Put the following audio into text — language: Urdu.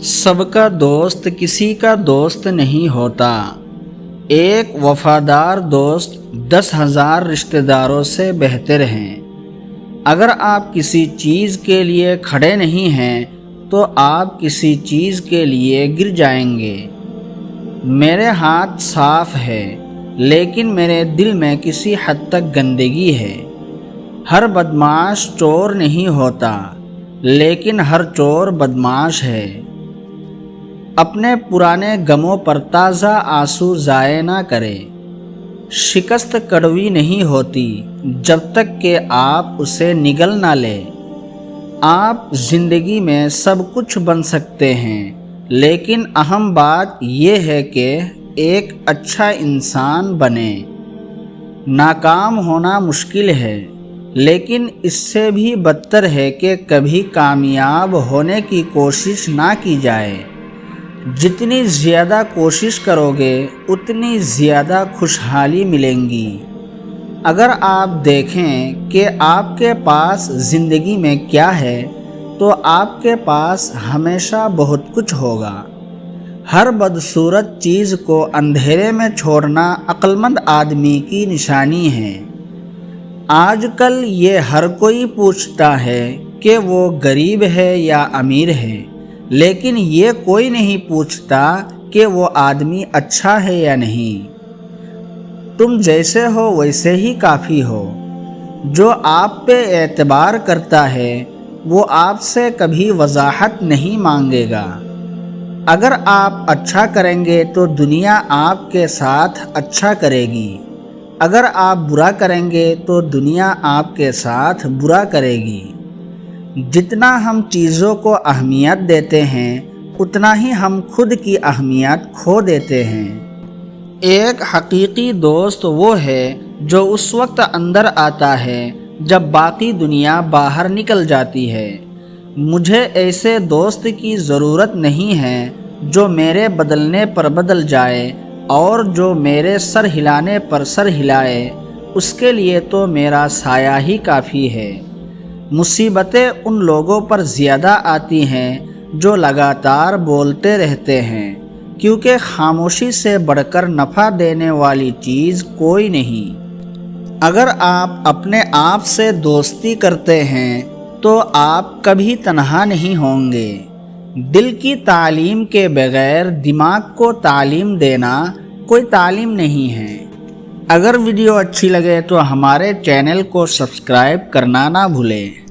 سب کا دوست کسی کا دوست نہیں ہوتا۔ ایک وفادار دوست 10,000 رشتہ داروں سے بہتر ہیں۔ اگر آپ کسی چیز کے لیے کھڑے نہیں ہیں تو آپ کسی چیز کے لیے گر جائیں گے۔ میرے ہاتھ صاف ہے لیکن میرے دل میں کسی حد تک گندگی ہے۔ ہر بدمعاش چور نہیں ہوتا لیکن ہر چور بدمعاش ہے۔ اپنے پرانے غموں پر تازہ آنسو ضائع نہ کرے۔ شکست کڑوی نہیں ہوتی جب تک کہ آپ اسے نگل نہ لیں۔ آپ زندگی میں سب کچھ بن سکتے ہیں لیکن اہم بات یہ ہے کہ ایک اچھا انسان بنیں۔ ناکام ہونا مشکل ہے لیکن اس سے بھی بدتر ہے کہ کبھی کامیاب ہونے کی کوشش نہ کی جائے۔ جتنی زیادہ کوشش کرو گے اتنی زیادہ خوشحالی ملیں گی۔ اگر آپ دیکھیں کہ آپ کے پاس زندگی میں کیا ہے تو آپ کے پاس ہمیشہ بہت کچھ ہوگا۔ ہر بدصورت چیز کو اندھیرے میں چھوڑنا عقل مند آدمی کی نشانی ہے۔ آج کل یہ ہر کوئی پوچھتا ہے کہ وہ غریب ہے یا امیر ہے، لیکن یہ کوئی نہیں پوچھتا کہ وہ آدمی اچھا ہے یا نہیں۔ تم جیسے ہو ویسے ہی کافی ہو۔ جو آپ پہ اعتبار کرتا ہے وہ آپ سے کبھی وضاحت نہیں مانگے گا۔ اگر آپ اچھا کریں گے تو دنیا آپ کے ساتھ اچھا کرے گی۔ اگر آپ برا کریں گے تو دنیا آپ کے ساتھ برا کرے گی۔ جتنا ہم چیزوں کو اہمیت دیتے ہیں اتنا ہی ہم خود کی اہمیت کھو دیتے ہیں۔ ایک حقیقی دوست وہ ہے جو اس وقت اندر آتا ہے جب باقی دنیا باہر نکل جاتی ہے۔ مجھے ایسے دوست کی ضرورت نہیں ہے جو میرے بدلنے پر بدل جائے اور جو میرے سر ہلانے پر سر ہلائے۔ اس کے لیے تو میرا سایہ ہی کافی ہے۔ مصیبتیں ان لوگوں پر زیادہ آتی ہیں جو لگاتار بولتے رہتے ہیں، کیونکہ خاموشی سے بڑھ کر نفع دینے والی چیز کوئی نہیں۔ اگر آپ اپنے آپ سے دوستی کرتے ہیں تو آپ کبھی تنہا نہیں ہوں گے۔ دل کی تعلیم کے بغیر دماغ کو تعلیم دینا کوئی تعلیم نہیں ہے۔ اگر ویڈیو اچھی لگے تو ہمارے چینل کو سبسکرائب کرنا نہ بھولیں۔